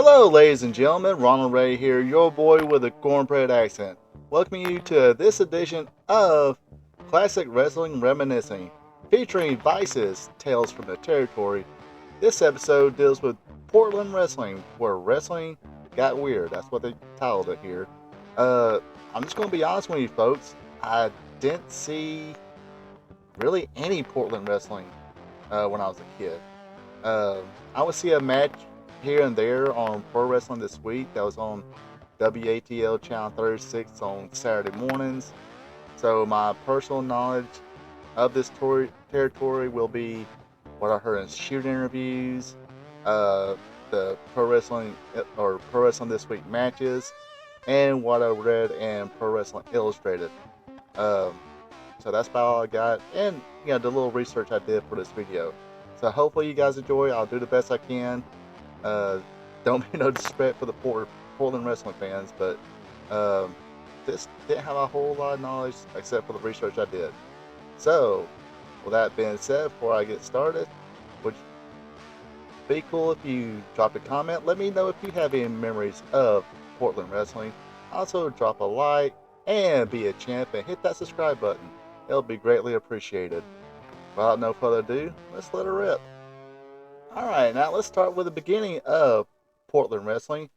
Hello, ladies and gentlemen. Ronald Ray here, your boy with a cornbread accent. Welcoming you to this edition of Classic Wrestling Reminiscing, featuring Vice's Tales from the Territory. This episode deals with Portland wrestling, where wrestling got weird. That's what they titled it here. Uh, I'm just going to be honest with you, folks. I didn't see really any Portland wrestling when I was a kid. Uh, I would see a match here and there on Pro Wrestling This Week that was on WATL Channel 36 on Saturday mornings. So my personal knowledge of this territory will be what I heard in shoot interviews, uh, the Pro Wrestling This Week matches, and what I read in Pro Wrestling Illustrated. Um, so that's about all I got, and the little research I did for this video. So hopefully you guys enjoy. I'll do the best I can. Don't be no disrespect for the Portland wrestling fans, but just didn't have a whole lot of knowledge except for the research I did. So, with that being said, before I get started, would be cool if you drop a comment. Let me know if you have any memories of Portland wrestling. Also, drop a like and be a champ and hit that subscribe button. It'll be greatly appreciated. Without no further ado, let's let her rip. Alright, now let's start with the beginning of Portland wrestling.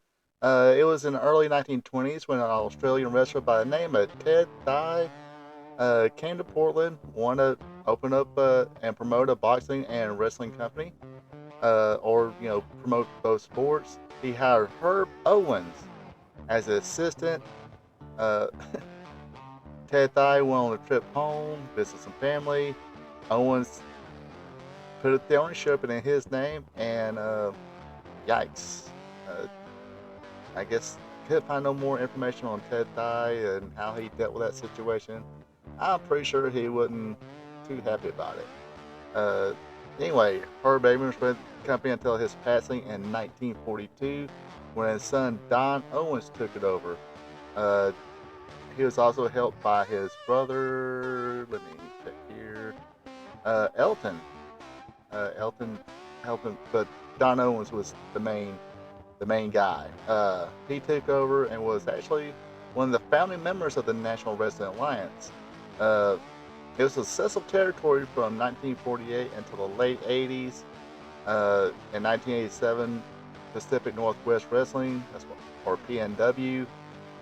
It was in the early 1920s when an Australian wrestler by the name of Ted Thye came to Portland, wanted to open up and promote a boxing and wrestling company, or promote both sports. He hired Herb Owens as an assistant. Uh, Ted Thye went on a trip home, visit some family. Owens put the ownership in his name, and yikes. I guess couldn't find no more information on Ted Thye and how he dealt with that situation. I'm pretty sure he wasn't too happy about it. Anyway, Herb Abrams ran the company until his passing in 1942, when his son Don Owens took it over. He was also helped by his brother. Let me check here. Elton. Elton, but Don Owens was the main guy. He took over and was actually one of the founding members of the National Wrestling Alliance. It was a successful territory from 1948 until the late 80s. In 1987, Pacific Northwest Wrestling, or PNW,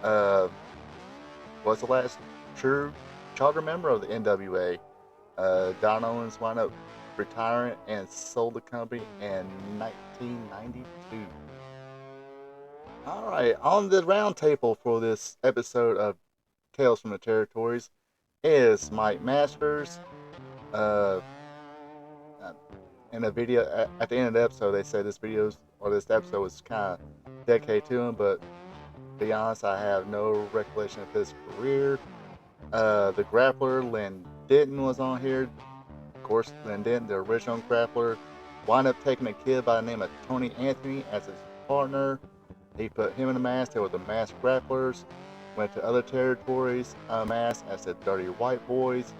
was the last true charter member of the NWA. Don Owens wound up retiring and sold the company in 1992. Alright, on the round table for this episode of Tales from the Territories is Mike Masters. In a video at the end of the episode, they said this episode was kind of dedicated to him, but to be honest, I have no recollection of his career. The grappler Lynn Denton was on here. Of course, Lynn Denton, the original grappler, wound up taking a kid by the name of Tony Anthony as his partner. He put him in a mask. They were the masked grapplers. Went to other territories, unmasked as the Dirty White Boys.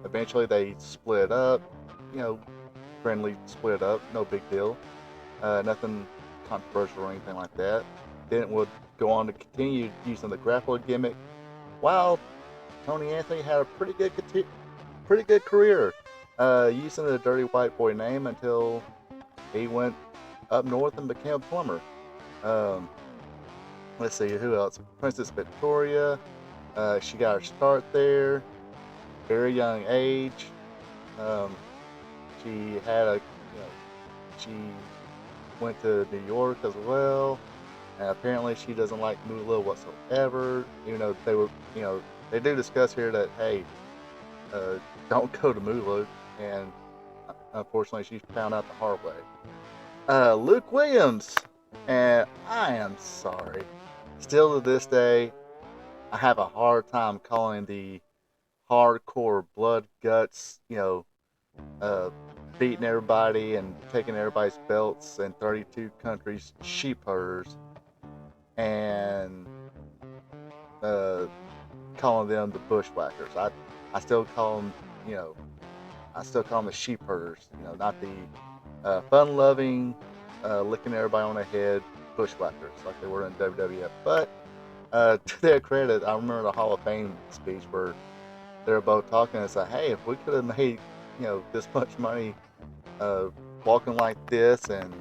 Eventually, they split up. Friendly split up. No big deal. Nothing controversial or anything like that. Denton would go on to continue using the grappler gimmick, while Tony Anthony had a pretty good career using the Dirty White Boy name until he went up north and became a plumber. Let's see, who else? Princess Victoria. She got her start there, very young age. She had she went to New York as well. And apparently she doesn't like Moolah whatsoever. Even though they do discuss here that, hey, don't go to Moolah. And unfortunately she found out the hard way. Luke Williams. And I am sorry. Still to this day, I have a hard time calling the hardcore blood guts, beating everybody and taking everybody's belts in 32 countries sheep herders, and calling them the bushwhackers. I still call them, I still call them the sheep herders. Not the fun-loving licking everybody on the head, bushwhackers like they were in WWF. But to their credit, I remember the Hall of Fame speech where they were both talking and said, "Hey, if we could have made this much money uh, walking like this and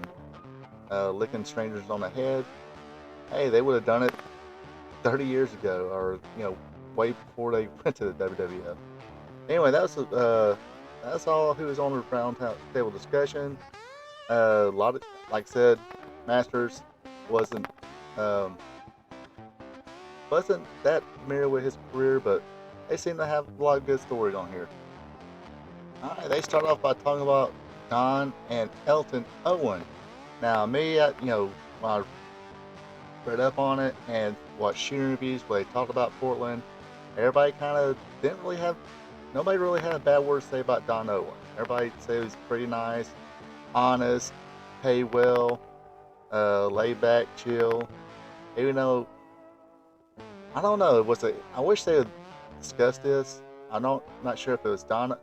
licking strangers on the head, hey, they would have done it 30 years ago, or way before they went to the WWF." Anyway, that's all who was on the round table discussion. A lot of, like I said, Masters wasn't um, wasn't that familiar with his career, but they seem to have a lot of good stories on here. All right, they start off by talking about Don and Elton Owen. Now, me, when I read up on it and watched shooting reviews where they talked about Portland, everybody kind of didn't really have, nobody really had a bad word to say about Don Owen. Everybody said he was pretty nice, honest, pay well, laid back, chill. Even though, I don't know, I wish they would discuss this. Not sure if it was Don.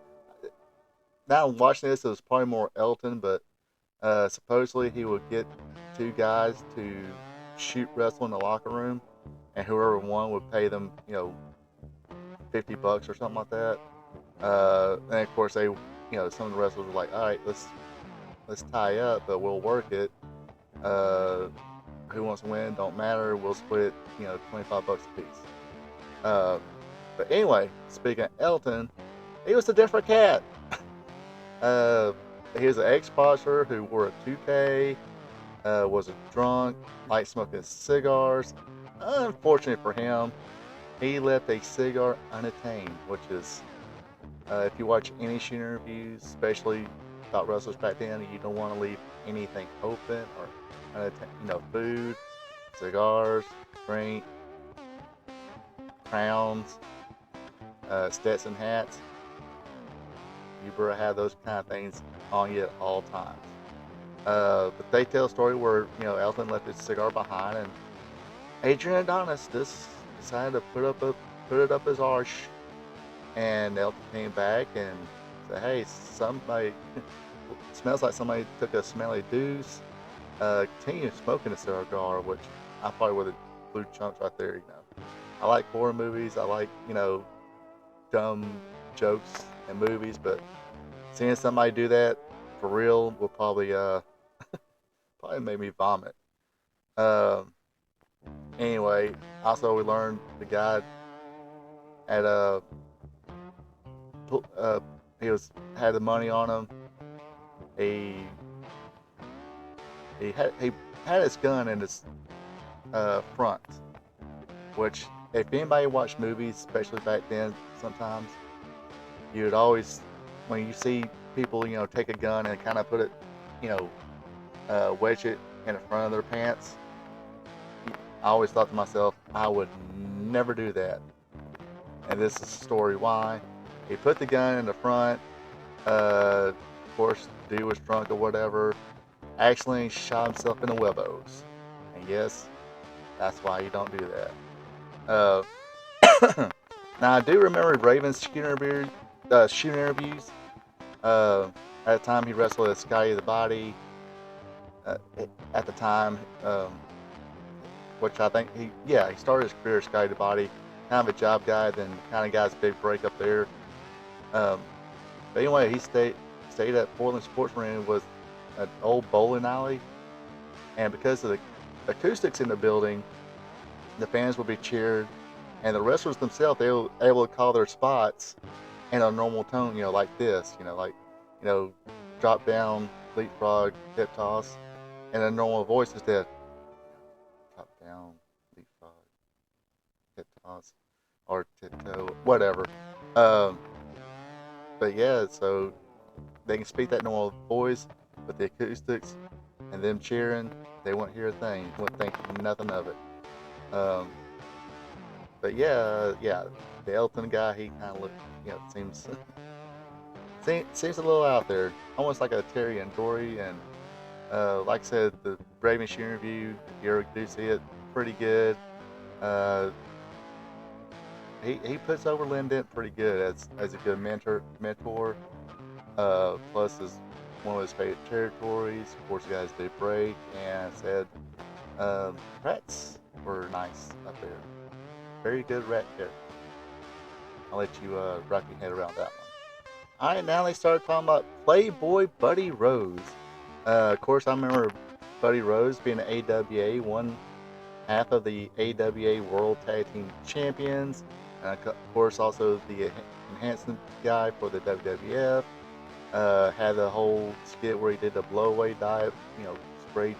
Now watching this, it was probably more Elton, but supposedly he would get two guys to shoot wrestle in the locker room, and whoever won would pay them, $50 or something like that. And of course some of the wrestlers were like, all right, let's tie up, but we'll work it. Who wants to win? Don't matter. We'll split, $25 a piece. But anyway, speaking of Elton, he was a different cat. He was an ex-boxer who wore a 2K, was a drunk, liked smoking cigars. Unfortunately for him, he left a cigar unattained, which is, if you watch any shooting interviews, especially about wrestlers back then, you don't want to leave anything open or unattained. Food, cigars, drink, crowns, Stetson hats. You better have those kind of things on you at all times. But they tell a story where Elton left his cigar behind, and Adrian Adonis just decided to put it up his arse, and Elton came back and said, "Hey, somebody smells like somebody took a smelly deuce. Continue smoking a cigar," which I probably would have blew chunks right there. I like horror movies. I like dumb jokes and movies, but seeing somebody do that for real will probably probably make me vomit. Um, anyway, also we learned the guy had uh had the money on him. He he had his gun in his front, which if anybody watched movies, especially back then, sometimes you would always, when you see people, take a gun and kind of put it, wedge it in the front of their pants, I always thought to myself, I would never do that. And this is the story why. He put the gun in the front. Of course, the dude was drunk or whatever. Actually shot himself in the elbows. And yes, that's why you don't do that. Now, I do remember Raven's shooting interviews. At the time, he wrestled as Scotty the Body. At the time, which I think he started his career as Scotty the Body, kind of a job guy, then kind of got his big break up there. But anyway, he stayed at Portland Sports Arena, was an old bowling alley, and because of the acoustics in the building, the fans would be cheered, and the wrestlers themselves, they were able to call their spots in a normal tone, like this, drop down, leapfrog, hip toss, in a normal voice instead. Drop down, leapfrog, hip toss, or tiptoe, whatever. But yeah, so they can speak that normal voice with the acoustics and them cheering. They won't hear a thing, won't think nothing of it. But yeah, the Elton guy, he kind of seems seems a little out there, almost like a Terry and Dory. And like I said, the Brave Machine interview, if you ever do see it, pretty good. He puts over Lynn Dent pretty good as a good mentor. Plus his one of his favorite territories. Of course, he got his big break and said rats were nice up there. Very good rat character. I'll let you wrap your head around that one. Alright, now they started talking about Playboy Buddy Rose. Of course, I remember Buddy Rose being an AWA, one half of the AWA World Tag Team Champions. Of course, also the enhancement guy for the WWF. Had the whole skit where he did the blowaway dive, sprayed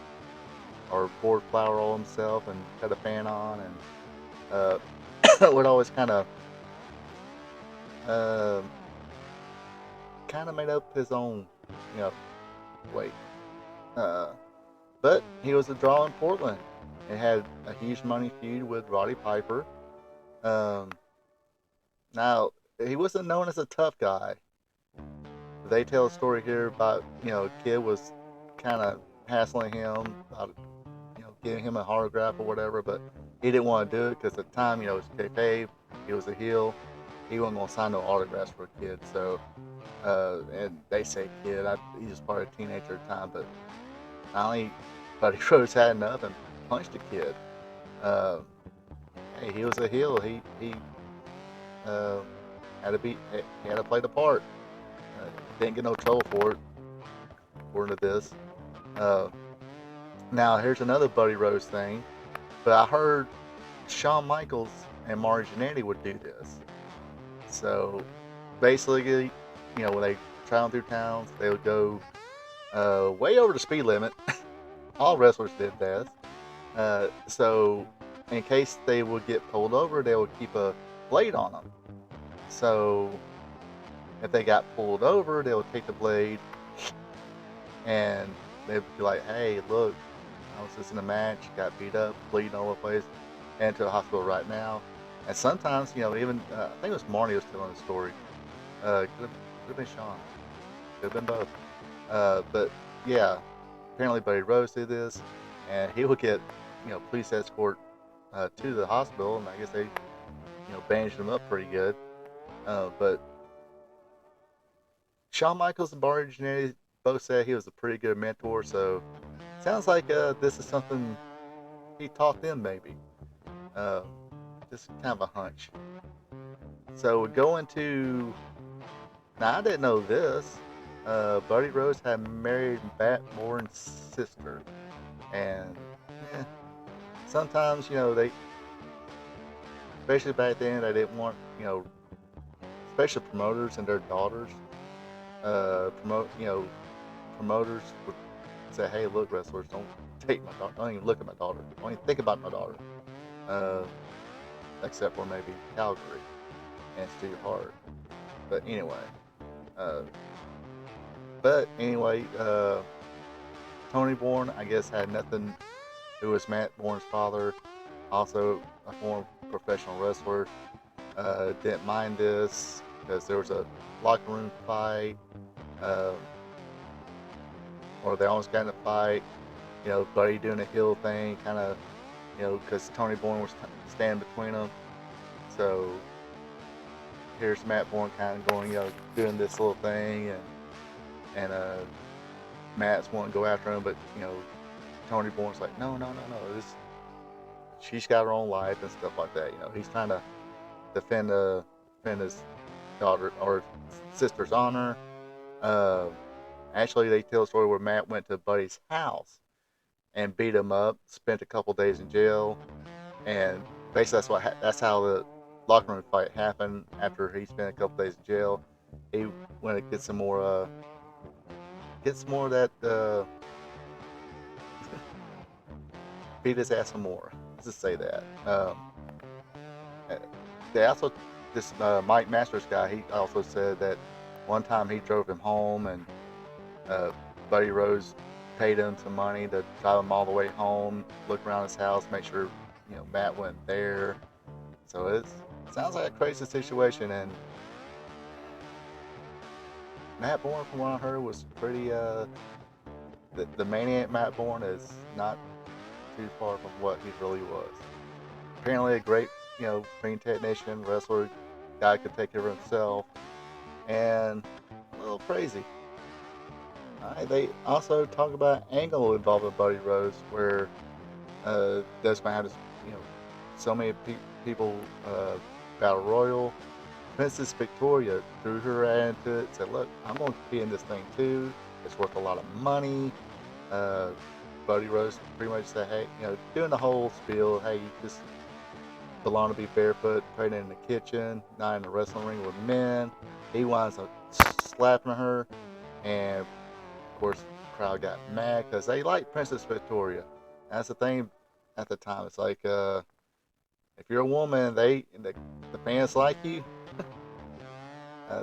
or poured flour all himself and had a fan on, and would always uh, kind of made up his own, you know, weight. Uh, but he was a draw in Portland and had a huge money feud with Roddy Piper. Um, Now, he wasn't known as a tough guy. They tell a story here about, a kid was kind of hassling him about, giving him a autograph or whatever, but he didn't want to do it because at the time, it was kayfabe. He was a heel. He wasn't going to sign no autographs for a kid. So, and they say kid. He was probably a teenager at the time, but finally, Buddy Rose had enough and punched the kid. Uh, hey, he was a heel. He uh, he had to play the part. Didn't get no trouble for it, according to this. Uh, Now here's another Buddy Rose thing, but I heard Shawn Michaels and Marty Jannetty would do this. So basically, when they travel through towns, they would go way over the speed limit. All wrestlers did this. So in case they would get pulled over, they would keep a blade on them. So if they got pulled over, they would take the blade and they'd be like, "Hey, look, I was just in a match, got beat up, bleeding all over the place, and to the hospital right now." And sometimes, even I think it was Marty was telling the story. Could have been Sean, could have been both. But yeah, apparently Buddy Rose did this, and he would get, police escort to the hospital, and I guess they, bandaged him up pretty good. But Shawn Michaels and Marty Jannetty both said he was a pretty good mentor, so sounds like this is something he taught them, maybe. Uh, just kind of a hunch. So we go into. Now I didn't know this. Buddy Rose had married Matt Bourne's sister, and sometimes they, especially back then, they didn't want especially promoters and their daughters. Promoters would say, "Hey, look, wrestlers, don't take my daughter. Don't even look at my daughter. Don't even think about my daughter." Uh, Except for maybe Calgary and Steve Hart. But anyway, uh, Tony Bourne, I guess, had nothing. Who was Matt Bourne's father, also a former professional wrestler. Didn't mind this because there was a locker room fight. Uh, or they almost got in a fight. Buddy doing a heel thing, kind of, because Tony Bourne was standing between them. So here's Matt Bourne kind of going, doing this little thing, and Matt's wanting to go after him, but Tony Bourne's like, no, she's got her own life and stuff like that. He's trying to defend his daughter or sister's honor. Actually, they tell a story where Matt went to Buddy's house and beat him up, spent a couple days in jail, and basically that's how the locker room fight happened. After he spent a couple days in jail, he went to get some more of that, beat his ass some more. Let's just say that. They also, this Mike Masters guy, he also said that one time he drove him home, and Buddy Rose paid him some money to drive him all the way home, look around his house, make sure Matt wasn't there. So it sounds like a crazy situation, and Matt Bourne, from what I heard, was pretty. The maniac Matt Bourne is not too far from what he really was. Apparently, a great ring technician, wrestler, guy could take care of himself, and a little crazy. They also talk about angle involving Buddy Rose, where that's going to have this, you know, so many people battle royal. Princess Victoria threw her ad into it, said, "Look, I'm going to be in this thing too. It's worth a lot of money." Uh, Buddy Rose pretty much said, "Hey, doing the whole spiel. Hey, you just belong to be barefoot, training in the kitchen, not in the wrestling ring with men." He winds up slapping her, and of course, the crowd got mad because they like Princess Victoria. That's the thing at the time. It's like, if you're a woman, the fans like you.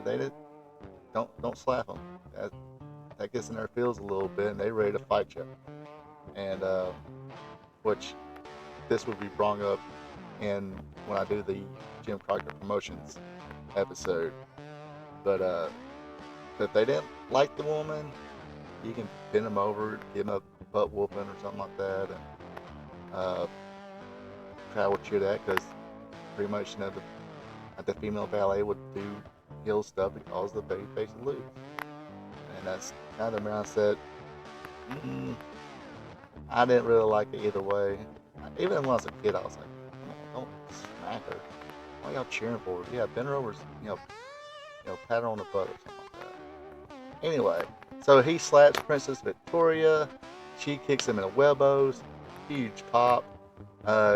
They don't slap them. That gets in their feels a little bit, and they ready to fight you. And which this would be brought up in when I do the Jim Crockett promotions episode. But if they didn't like the woman, you can pin them over, give them a butt whooping or something like that, and crowd would cheer that because pretty much the female ballet would do heel stuff because the baby face would lose, and that's kind of the mindset. mm, I didn't really like it either way. Even when I was a kid, I was like, "Come on, don't smack her. Why y'all cheering for her? Yeah, bend her over, pat her on the butt or something like that." Anyway, so he slaps Princess Victoria. She kicks him in the elbows. Huge pop.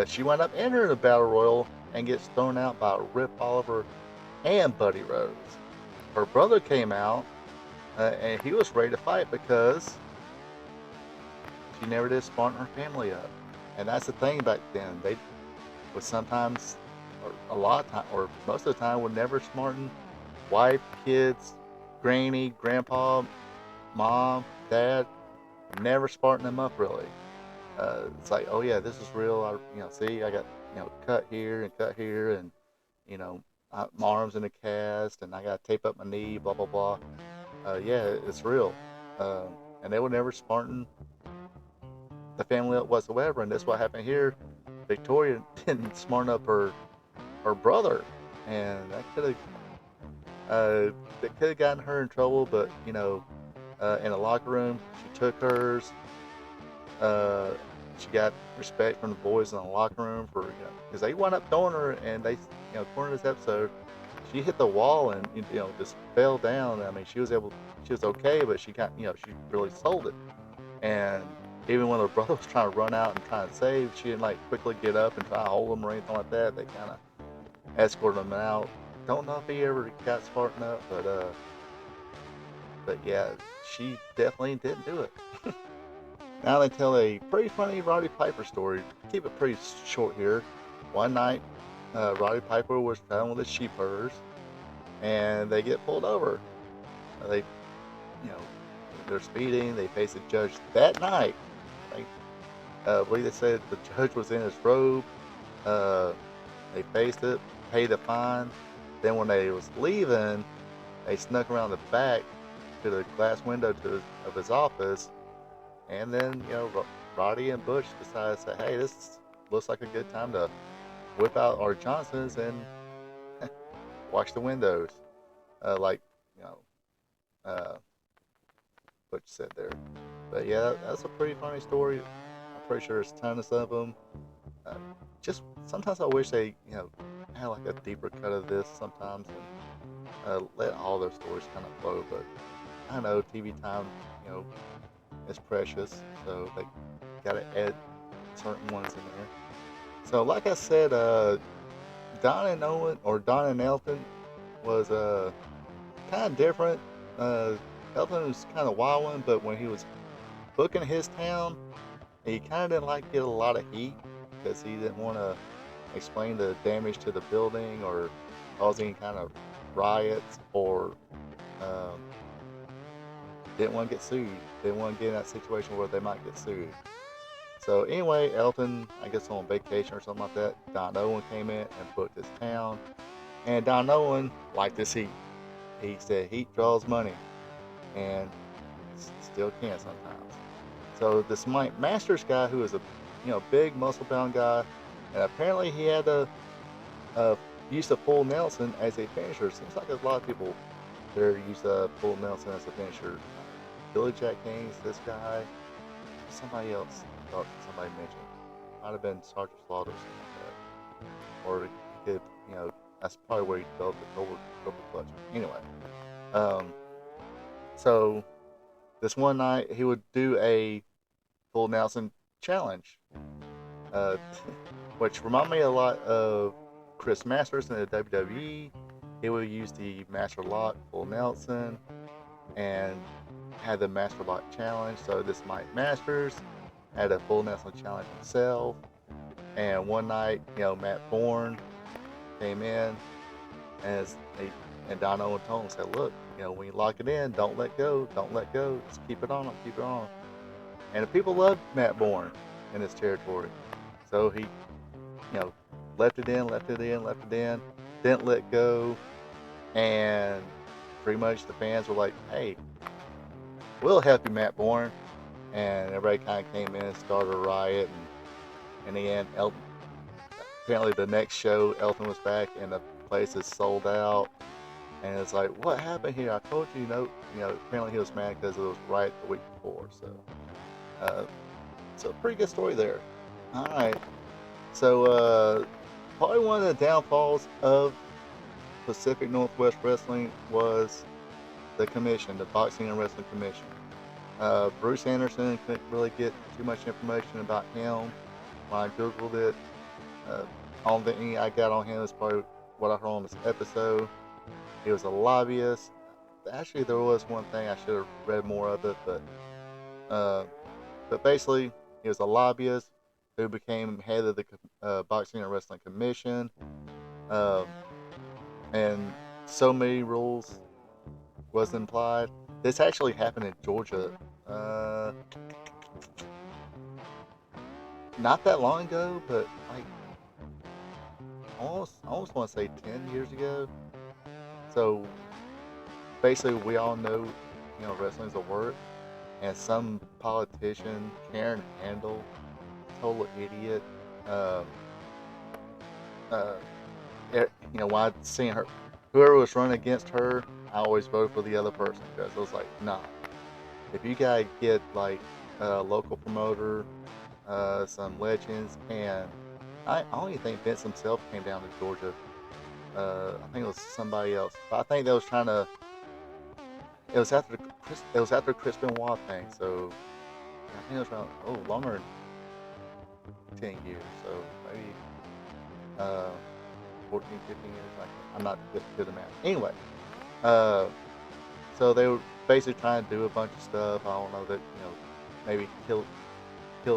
She wound up entering the battle royal and gets thrown out by Rip Oliver and Buddy Rose. Her brother came out, and he was ready to fight because she never did smarten her family up. And that's the thing back then. They would sometimes, or a lot of time, or most of the time, would never smarten wife, kids, granny, grandpa, mom, dad, never smarten them up really. It's like, oh yeah, this is real. See, I got cut here and cut here, and you know, my arms in a cast, and I got to tape up my knee, blah blah blah. Yeah, it's real. Uh, and they would never smarten the family up whatsoever, and that's what happened here. Victoria didn't smarten up her brother, and that could have gotten her in trouble. But in the locker room, she took hers. Uh, she got respect from the boys in the locker room for because they wound up throwing her, and they according to this episode, she hit the wall and just fell down. I mean, she was okay, but she got she really sold it. And even when her brother was trying to run out and try to save, she didn't like quickly get up and try to hold him or anything like that. They kind of escorted him out. Don't know if he ever got smartened up, but yeah, she definitely didn't do it. Now they tell a pretty funny Roddy Piper story. Keep it pretty short here. One night, Roddy Piper was found with his sheep herders, and they get pulled over. They, they're speeding. They face a judge that night. Like, I believe they said the judge was in his robe. They faced it, paid the fine. Then when they was leaving, they snuck around the back to the glass window of his office. And then, Roddy and Butch decided to say, hey, this looks like a good time to whip out our Johnsons and wash the windows. Like, uh, Butch said there. But yeah, that's a pretty funny story. I'm pretty sure there's tons of them. Uh, just sometimes I wish they, had like a deeper cut of this sometimes and let all those stories kind of flow. But I know TV time, is precious, so they gotta add certain ones in there. So, like I said, Don and Owen or Don and Elton was kind of different. Elton was kind of wild one, but when he was booking his town, he kind of didn't like get a lot of heat because he didn't want to explain the damage to the building or cause any kind of riots or um, didn't want to get sued. Didn't want to get in that situation where they might get sued. So anyway, Elton, I guess on vacation or something like that, Don Owen came in and booked his town. And Don Owen liked this heat. He said heat draws money. And still can sometimes. So this Mike Masters guy who is a big muscle bound guy, and apparently he had used to pull Nelson as a finisher. Seems like a lot of people there used to pull Nelson as a finisher. Billy Jack Haynes, this guy, somebody else. I thought somebody mentioned. Might have been Sergeant Slaughter or something like that. Or he could, that's probably where he developed the Cobra Clutch. Anyway, um, so this one night he would do a full Nelson challenge, uh, which reminded me a lot of Chris Masters in the WWE. He would use the Master Lock full Nelson and had the Master Lock challenge. So this Mike Masters had a full Nelson challenge himself. And one night, Matt Bourne came in and Don Owen told him, said, look, when you lock it in, don't let go, just keep it on, keep it on. And the people loved Matt Bourne in his territory. So he, left it in, didn't let go. And pretty much the fans were like, hey, we'll help you, Matt Bourne. And everybody kind of came in and started a riot. And in the end, apparently the next show, Elton was back and the place is sold out. And it's like, what happened here? I told you, apparently he was mad because it was right the week before. So pretty good story there. All right. So probably one of the downfalls of Pacific Northwest Wrestling was the commission, the Boxing and Wrestling Commission. Bruce Anderson couldn't really get too much information about him. When I Googled it, all the thing I got on him is probably what I heard on this episode. He was a lobbyist. Actually, there was one thing I should have read more of it, but basically, he was a lobbyist who became head of the Boxing and Wrestling Commission. And so many rules was implied. This actually happened in Georgia. Not that long ago, but like almost want to say 10 years ago. So basically, we all know, wrestling's a work, and some politician, Karen Handel, total idiot. Uh, uh, when I seen her, whoever was running against her, I always voted for the other person because I was like, nah. If you gotta get like a local promoter, some legends, and I only think Vince himself came down to Georgia. I think it was somebody else, but I think they was trying to. It was after Chris Benoit thing, so I think it was around longer than 10 years, so maybe 14, 15 years. I'm not good at math. Anyway, so they were basically trying to do a bunch of stuff. I don't know that maybe kill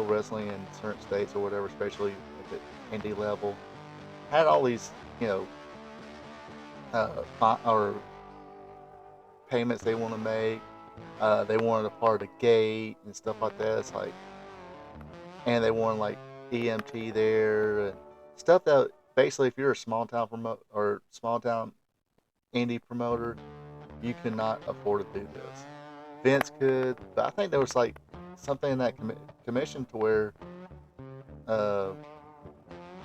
wrestling in certain states or whatever, especially at the indie level. Had all these or payments they want to make. They wanted a part of the gate and stuff like that. It's like, and they wanted like EMT there and stuff that basically, if you're a small town small town indie promoter, you could not afford to do this. Vince could, but I think there was like something in that commission to where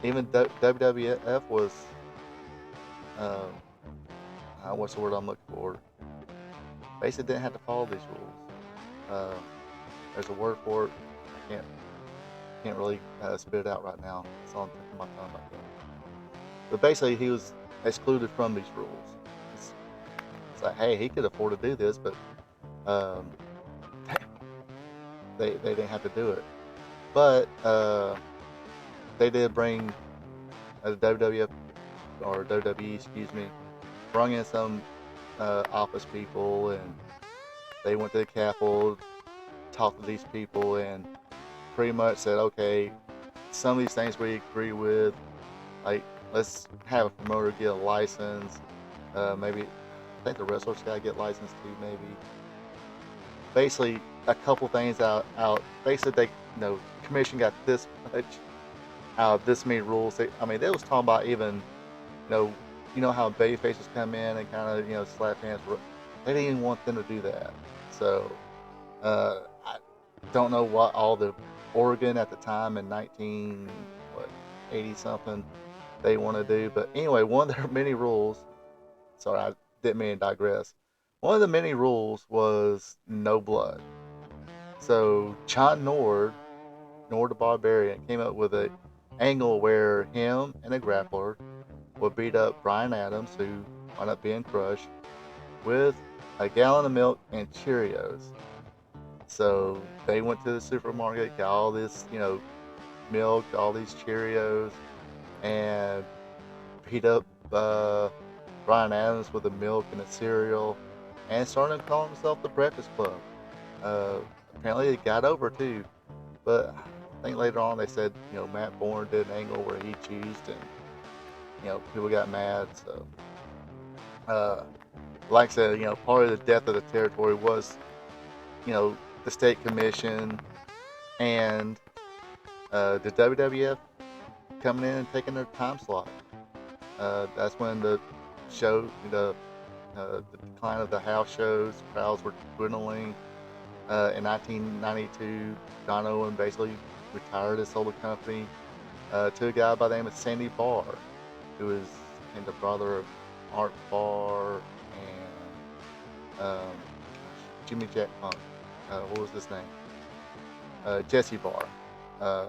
even WWF was what's the word I'm looking for? Basically, didn't have to follow these rules. There's a word for it. I can't really spit it out right now. It's on the tip of my tongue right now. But basically, he was excluded from these rules. It's like, hey, he could afford to do this, but they didn't have to do it. But they did bring WWF or WWE, excuse me, brought in some office people, and they went to the Capitol, talked to these people, and pretty much said, okay, some of these things we agree with, like let's have a promoter get a license, maybe I think the wrestlers gotta get licensed too, maybe. Basically, a couple things out. Basically, they, commission got this much out of this many rules. They was talking about even, how babyfaces come in and kind of, slap hands. They didn't even want them to do that. So, I don't know what all the Oregon at the time in 80 something they want to do. But anyway, one of their many rules. Sorry, I didn't mean to digress. One of the many rules was no blood. So John Nord the Barbarian, came up with an angle where him and a grappler would beat up Brian Adams, who wound up being crushed, with a gallon of milk and Cheerios. So they went to the supermarket, got all this, milk, all these Cheerios, and beat up Brian Adams with the milk and the cereal, and started calling himself the Breakfast Club. Uh, Apparently, it got over too, but I think later on they said, Matt Bourne did an angle where he cheesed, and people got mad. So, uh, like I said, part of the death of the territory was, the state commission and the WWF coming in and taking their time slot. That's when the decline of the house shows, crowds were dwindling. In 1992, Don Owen basically retired and sold the company to a guy by the name of Sandy Barr, who is the brother of Art Barr and Jimmy Jack Punk. What was his name? Jesse Barr. Uh,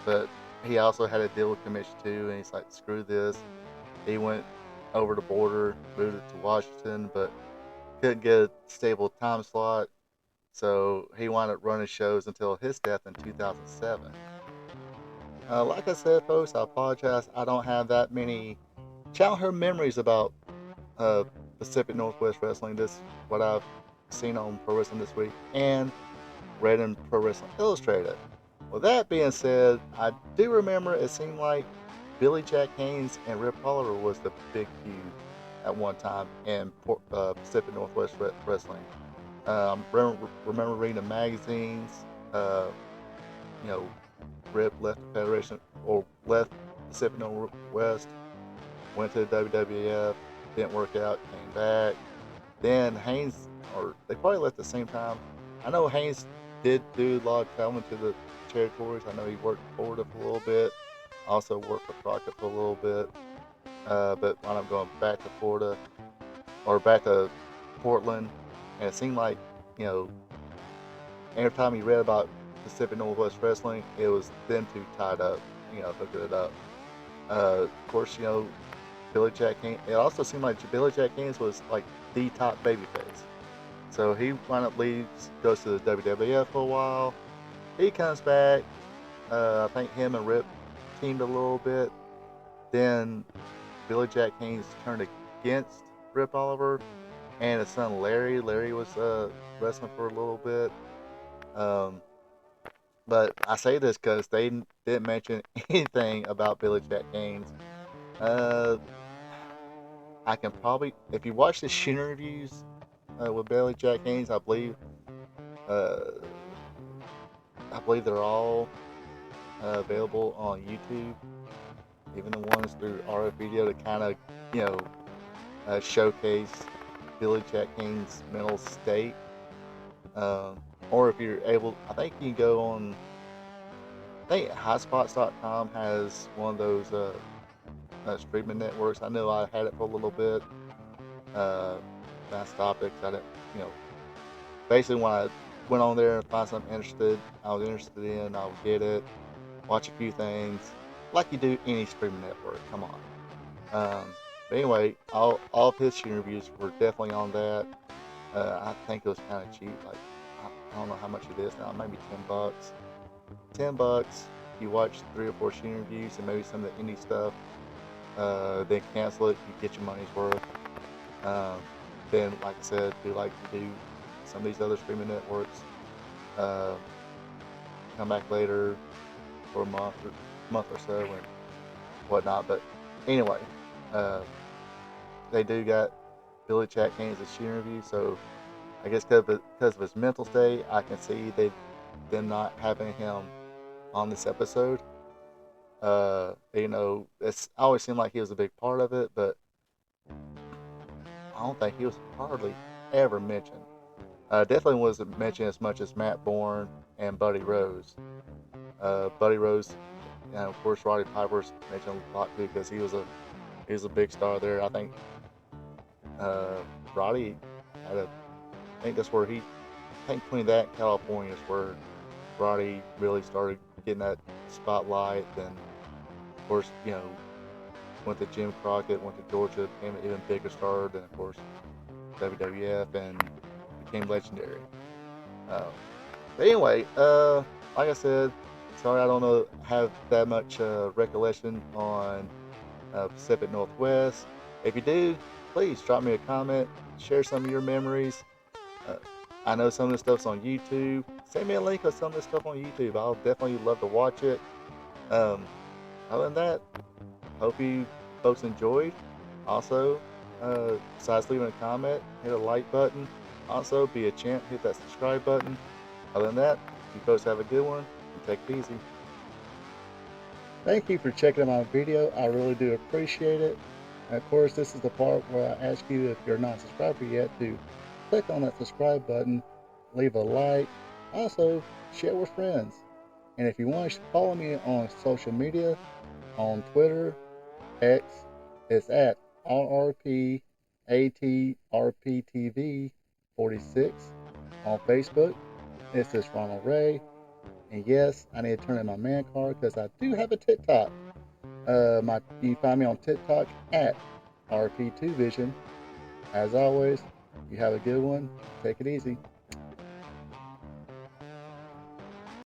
but he also had a deal with commission too, and he's like, screw this. He went over the border, moved it to Washington, but couldn't get a stable time slot. So he wound up running shows until his death in 2007. Like I said, folks, I apologize. I don't have that many childhood memories about uh, Pacific Northwest Wrestling. This is what I've seen on Pro Wrestling This Week and read in Pro Wrestling Illustrated. With that being said, I do remember it seemed like Billy Jack Haynes and Rip Oliver was the big feud at one time in Pacific Northwest Wrestling. Remember reading the magazines. Uh, you know, Rip left the Federation or left Pacific Northwest, went to the WWF, didn't work out, came back. Then Haynes, or they probably left at the same time. I know Haynes did do a lot of traveling to the territories. I know he worked for Florida for a little bit, also worked for Crockett for a little bit, but wound up going back to Florida or back to Portland, and it seemed like you know every time you read about Pacific Northwest Wrestling, it was them two tied up, hooking it up. Of course, Billy Jack Haynes. It also seemed like Billy Jack Haynes was like the top babyface. So he wound up leaves, goes to the WWF for a while. He comes back. I think him and Rip teamed a little bit. Then Billy Jack Haynes turned against Rip Oliver and his son Larry. Larry was wrestling for a little bit. Um, but I say this because they didn't mention anything about Billy Jack Haynes. Uh, I can probably, if you watch the Shin reviews with Billy Jack Haynes, uh, I believe they're all available on YouTube, even the ones through RF Video to kind of, you know, showcase Billy Jack Haynes' mental state. Or if you're able, I think you can go on. I think highspots.com has one of those streaming networks. I know I had it for a little bit. Uh, I stopped it 'cause I didn't, you know, basically when I went on there and find something I was interested in, I would get it, watch a few things, like you do any streaming network. Come on. But anyway, all of his interviews were definitely on that. I think it was kind of cheap. Like I don't know how much it is now. Maybe $10. $10. You watch 3 or 4 interviews and maybe some of the indie stuff. Then cancel it. You get your money's worth. Um, then, like I said, like you do some of these other streaming networks. Uh, Come back later for a month or so and whatnot. But anyway, uh, they do got Billy Jack Haynes' interview, so I guess because of his mental state, I can see them not having him on this episode. It's always seemed like he was a big part of it, but I don't think he was hardly ever mentioned. Definitely wasn't mentioned as much as Matt Bourne and Buddy Rose. Buddy Rose, and of course Roddy Piper's mentioned a lot too because he was a big star there. I think Roddy had a, I think that's where he, I think between that and California is where Roddy really started getting that spotlight. Then, of course, went to Jim Crockett, went to Georgia, became an even bigger star. Then, of course, WWF and became legendary. Uh, but anyway, like I said, sorry I don't know have that much recollection on Pacific Northwest. If you do, please drop me a comment, share some of your memories. Uh, I know some of this stuff's on YouTube. Send me a link of some of this stuff on YouTube. I'll definitely love to watch it. Um, Other than that, hope you folks enjoyed. Also, besides leaving a comment, hit a like button. Also, be a champ, hit that subscribe button. Other than that, you folks have a good one and take it easy. Thank you for checking out my video. I really do appreciate it. And of course, this is the part where I ask you, if you're not a subscriber yet, to click on that subscribe button, leave a like, also share with friends. And if you want to follow me on social media, on Twitter, X, it's at RRPATRPTV46. On Facebook, it's this Ronald Ray. And yes, I need to turn in my man card because I do have a TikTok. You can find me on TikTok at RP2Vision. As always, you have a good one. Take it easy.